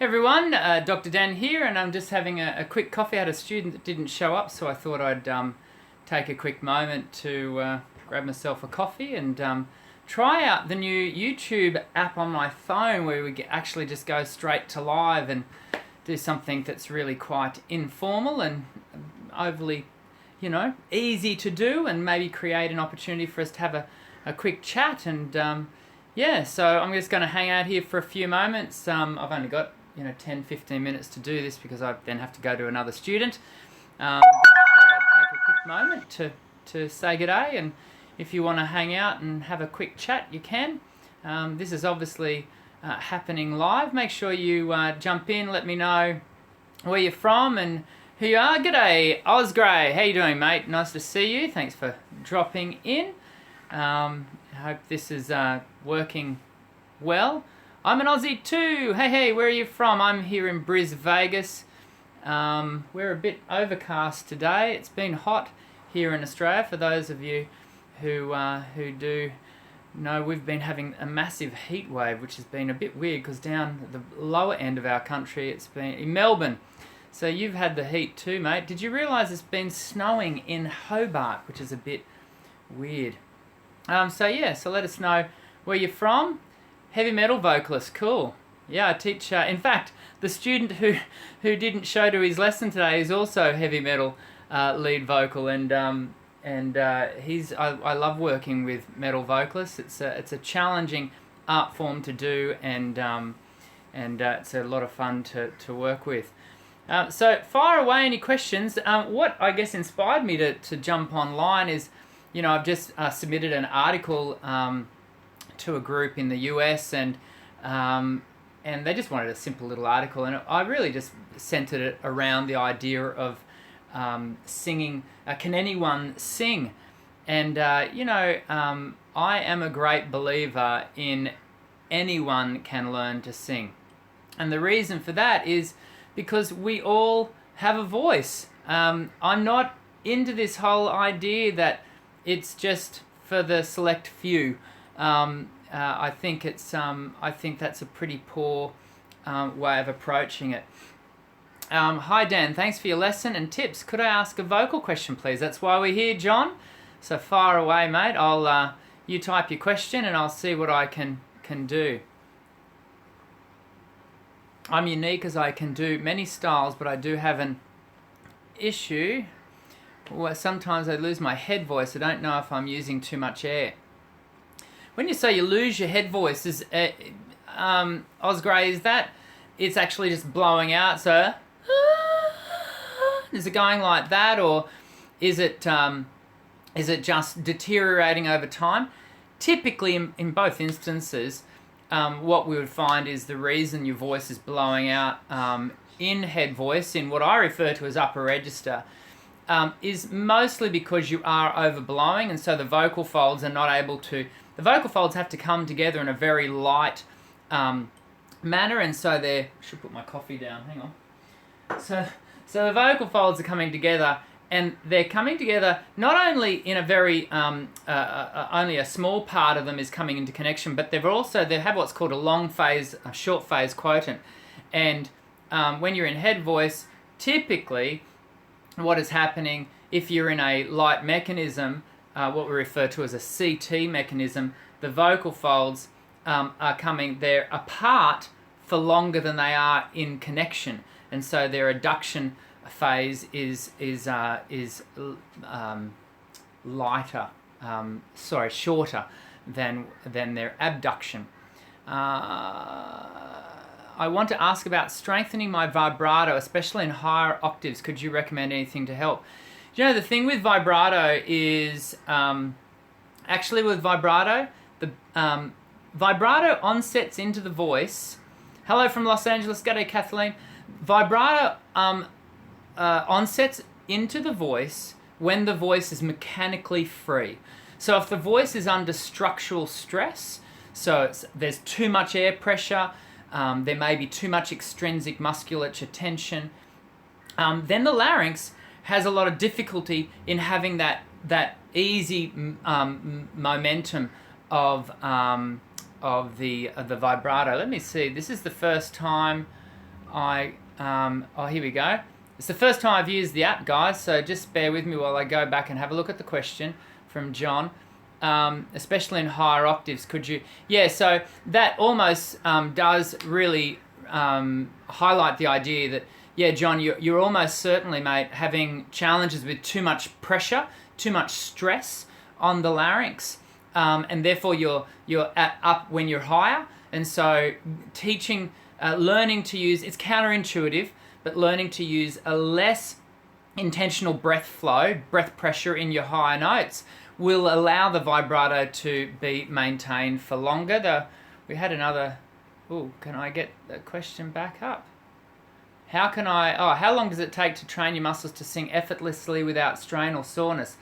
Everyone, Dr. Dan here, and I'm just having a quick coffee. I had a student that didn't show up, so I thought I'd take a quick moment to grab myself a coffee and try out the new YouTube app on my phone where we actually just go straight to live and do something that's really quite informal and overly, easy to do, and maybe create an opportunity for us to have a quick chat. And yeah, so I'm just going to hang out here for a few moments. I've only got 10-15 minutes to do this because I then have to go to another student. I thought I'd take a quick moment to say g'day, and if you want to hang out and have a quick chat, you can. This is obviously happening live. Make sure you jump in, let me know where you're from and who you are. G'day, Osgray. How you doing, mate? Nice to see you. Thanks for dropping in. I hope this is working well. I'm an Aussie too. Hey, where are you from? I'm here in Bris, Vegas. We're a bit overcast today. It's been hot here in Australia. For those of you who do know, we've been having a massive heat wave, which has been a bit weird because down at the lower end of our country, it's been in Melbourne. So you've had the heat too, mate. Did you realise it's been snowing in Hobart, which is a bit weird? So let us know where you're from. Heavy metal vocalist, cool. Yeah, I teach. In fact, the student who didn't show to his lesson today is also heavy metal lead vocal, and I love working with metal vocalists. It's a challenging art form to do, and it's a lot of fun to work with. So fire away any questions. What I guess inspired me to jump online is, I've just submitted an article to a group in the US, and they just wanted a simple little article, and I really just centered it around the idea of singing. Can anyone sing? And I am a great believer in anyone can learn to sing, and the reason for that is because we all have a voice. I'm not into this whole idea that it's just for the select few. I think that's a pretty poor way of approaching it. Hi Dan, thanks for your lesson and tips. Could I ask a vocal question, please? That's why we're here, John. So far away, mate. You type your question and I'll see what I can do. I'm unique as I can do many styles, but I do have an issue. Well, sometimes I lose my head voice. I don't know if I'm using too much air. When you say you lose your head voice, Osgray, is that it's actually just blowing out? So, is it going like that, or is it just deteriorating over time? Typically, in both instances, what we would find is the reason your voice is blowing out in head voice, in what I refer to as upper register, is mostly because you are overblowing, and so the vocal folds are not able to. The vocal folds have to come together in a very light manner, and so I should put my coffee down. Hang on. So the vocal folds are coming together, and they're coming together not only in a very only a small part of them is coming into connection, but they have what's called a short phase quotient, and when you're in head voice, typically what is happening if you're in a light mechanism, what we refer to as a CT mechanism, the vocal folds are coming, they're apart for longer than they are in connection, and so their adduction phase is shorter than their abduction. I want to ask about strengthening my vibrato, especially in higher octaves. Could you recommend anything to help? The thing with vibrato is, actually with vibrato, the vibrato onsets into the voice. Hello from Los Angeles, g'day Kathleen. Vibrato onsets into the voice when the voice is mechanically free. So if the voice is under structural stress, so there's too much air pressure, there may be too much extrinsic musculature tension, then the larynx has a lot of difficulty in having that easy momentum of the vibrato. Let me see. This is the first time here we go. It's the first time I've used the app, guys, so just bear with me while I go back and have a look at the question from John. Especially in higher octaves, could you? Yeah, so that almost does really highlight the idea that, yeah, John, you're almost certainly, mate, having challenges with too much pressure, too much stress on the larynx, and therefore you're up when you're higher. And so teaching, learning to use, it's counterintuitive, but learning to use a less intentional breath flow, breath pressure in your higher notes will allow the vibrato to be maintained for longer. We had another, can I get the question back up? How long does it take to train your muscles to sing effortlessly without strain or soreness?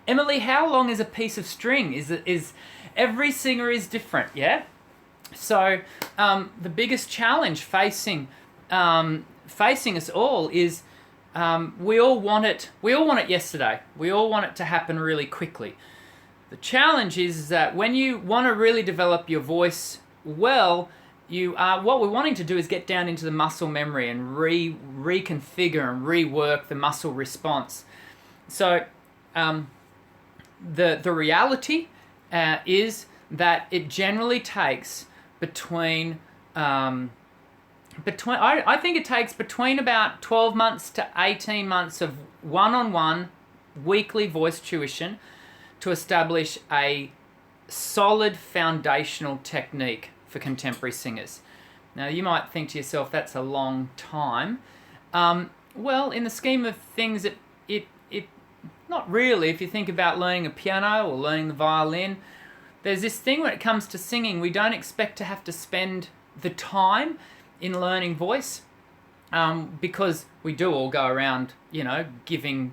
Emily, how long is a piece of string? Is every singer is different, yeah? So the biggest challenge facing us all is we all want it yesterday. We all want it to happen really quickly. The challenge is that when you want to really develop your voice well, what we're wanting to do is get down into the muscle memory and reconfigure and rework the muscle response. So the reality is that it generally takes between I think it takes between about 12 months to 18 months of one-on-one weekly voice tuition to establish a solid foundational technique for contemporary singers. Now, you might think to yourself, that's a long time. Well, in the scheme of things, it not really. If you think about learning a piano or learning the violin, there's this thing when it comes to singing, we don't expect to have to spend the time in learning voice, because we do all go around, giving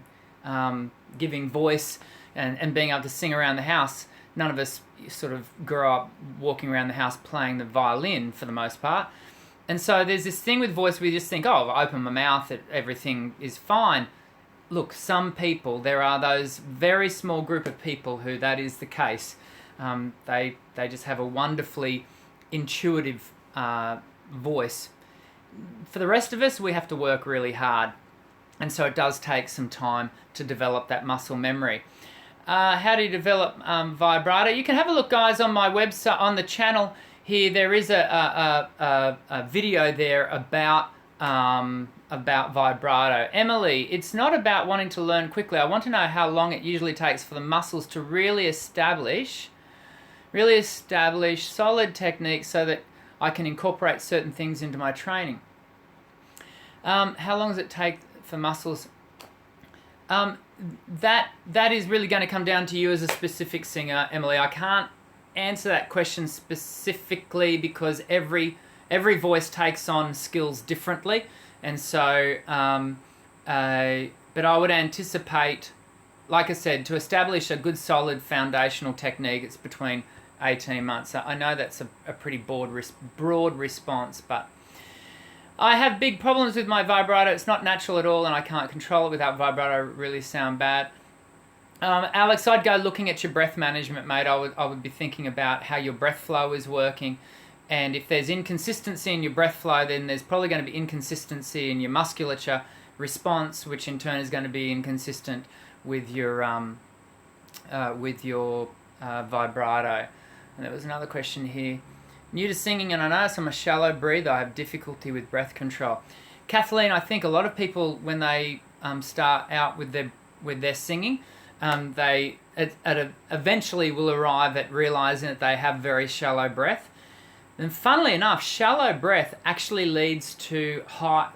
voice and being able to sing around the house. None of us sort of grow up walking around the house playing the violin for the most part. And so there's this thing with voice where you just think, oh, if I open my mouth, everything is fine. Look, some people, there are those very small group of people who that is the case. They just have a wonderfully intuitive voice. For the rest of us, we have to work really hard. And so it does take some time to develop that muscle memory. How do you develop vibrato? You can have a look, guys, on my website, on the channel here. There is a video there about vibrato. Emily, it's not about wanting to learn quickly. I want to know how long it usually takes for the muscles to really establish solid techniques so that I can incorporate certain things into my training. How long does it take for muscles? That is really going to come down to you as a specific singer, Emily. I can't answer that question specifically because every voice takes on skills differently, and so but I would anticipate, like I said, to establish a good solid foundational technique, it's between 18 months. I know that's a pretty broad response, but I have big problems with my vibrato. It's not natural at all, and I can't control it. Without vibrato, I really sound bad. Alex, I'd go looking at your breath management, mate. I would be thinking about how your breath flow is working, and if there's inconsistency in your breath flow, then there's probably going to be inconsistency in your musculature response, which in turn is going to be inconsistent with your vibrato. And there was another question here. New to singing, and I notice I'm a shallow breather. I have difficulty with breath control. Kathleen, I think a lot of people, when they start out with their singing, they eventually will arrive at realizing that they have very shallow breath. And funnily enough, shallow breath actually leads to high.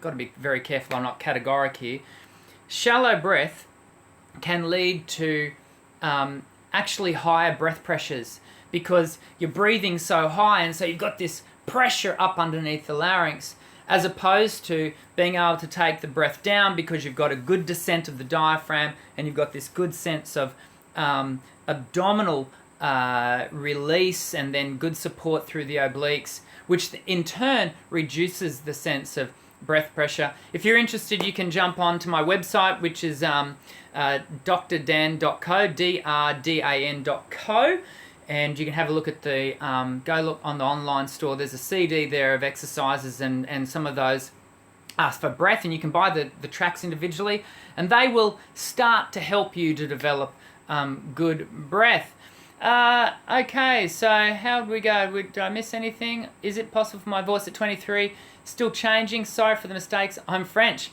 Got to be very careful. I'm not categoric here. Shallow breath can lead to actually higher breath pressures, because you're breathing so high, and so you've got this pressure up underneath the larynx, as opposed to being able to take the breath down because you've got a good descent of the diaphragm and you've got this good sense of abdominal release and then good support through the obliques, which in turn reduces the sense of breath pressure. If you're interested, you can jump on to my website, which is drdan.co, drdan.co, and you can have a look at the, go look on the online store. There's a CD there of exercises and some of those for breath, and you can buy the tracks individually, and they will start to help you to develop good breath. Okay, so how did we go? Did I miss anything? Is it possible for my voice at 23 still changing? Sorry for the mistakes. I'm French.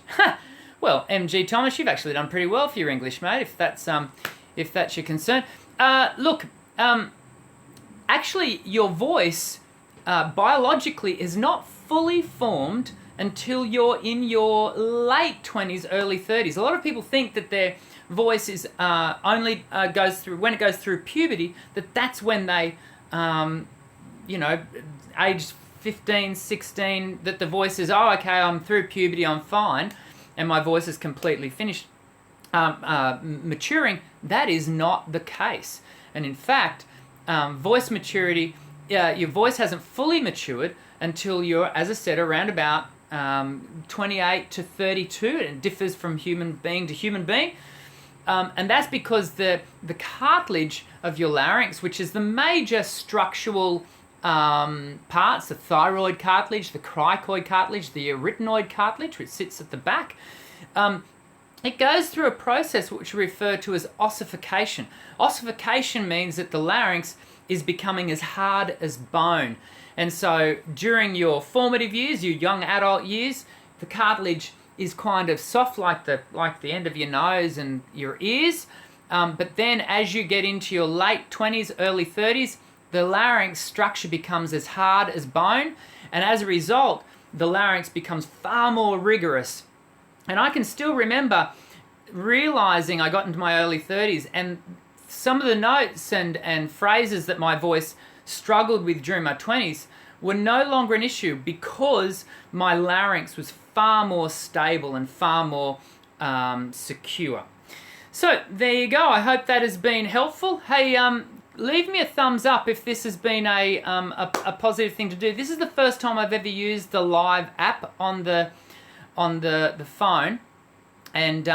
Well, MG Thomas, you've actually done pretty well for your English, mate, if that's your concern. Look, actually, your voice biologically is not fully formed until you're in your late 20s, early 30s. A lot of people think that their voice is only goes through when it goes through puberty, that's when they, age 15, 16, that the voice is, oh, okay, I'm through puberty, I'm fine, and my voice is completely finished maturing. That is not the case. And in fact, voice maturity, your voice hasn't fully matured until you're, as I said, around about 28 to 32. It differs from human being to human being. And that's because the cartilage of your larynx, which is the major structural parts, the thyroid cartilage, the cricoid cartilage, the arytenoid cartilage, which sits at the back, it goes through a process which we refer to as ossification. Ossification means that the larynx is becoming as hard as bone. And so during your formative years, your young adult years, the cartilage is kind of soft like the end of your nose and your ears. But then as you get into your late 20s, early 30s, the larynx structure becomes as hard as bone. And as a result, the larynx becomes far more rigorous. And I can still remember realizing I got into my early 30s and some of the notes and phrases that my voice struggled with during my 20s were no longer an issue because my larynx was far more stable and far more secure. So there you go. I hope that has been helpful. Hey, leave me a thumbs up if this has been a positive thing to do. This is the first time I've ever used the live app on the phone, and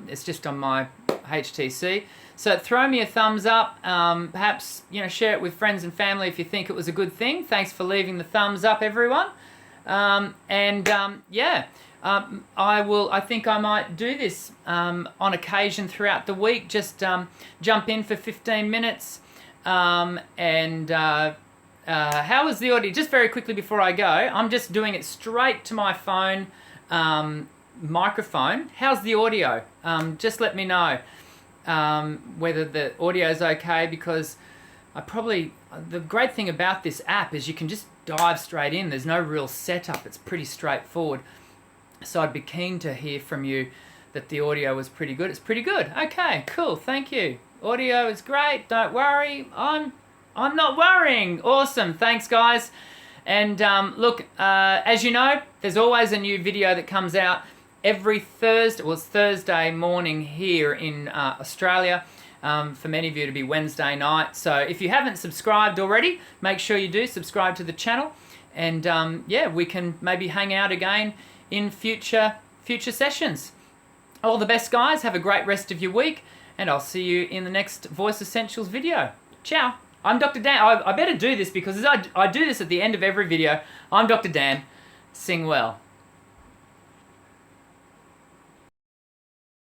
it's just on my HTC. So throw me a thumbs up. Perhaps share it with friends and family if you think it was a good thing. Thanks for leaving the thumbs up, everyone. I think I might do this on occasion throughout the week. Just jump in for 15 minutes. How was the audio? Just very quickly before I go, I'm just doing it straight to my phone microphone. How's the audio? Just let me know whether the audio is okay, because the great thing about this app is you can just dive straight in. There's no real setup. It's pretty straightforward. So I'd be keen to hear from you that the audio was pretty good. It's pretty good. Okay, cool. Thank you. Audio is great. Don't worry. I'm not worrying. Awesome. Thanks, guys. And look, as you know, there's always a new video that comes out every Thursday. Well, it's Thursday morning here in Australia. For many of you to be Wednesday night. So if you haven't subscribed already, make sure you do subscribe to the channel. And we can maybe hang out again in future sessions. All the best, guys. Have a great rest of your week, and I'll see you in the next Voice Essentials video. Ciao. I'm Dr. Dan. I better do this because I do this at the end of every video. I'm Dr. Dan. Sing well.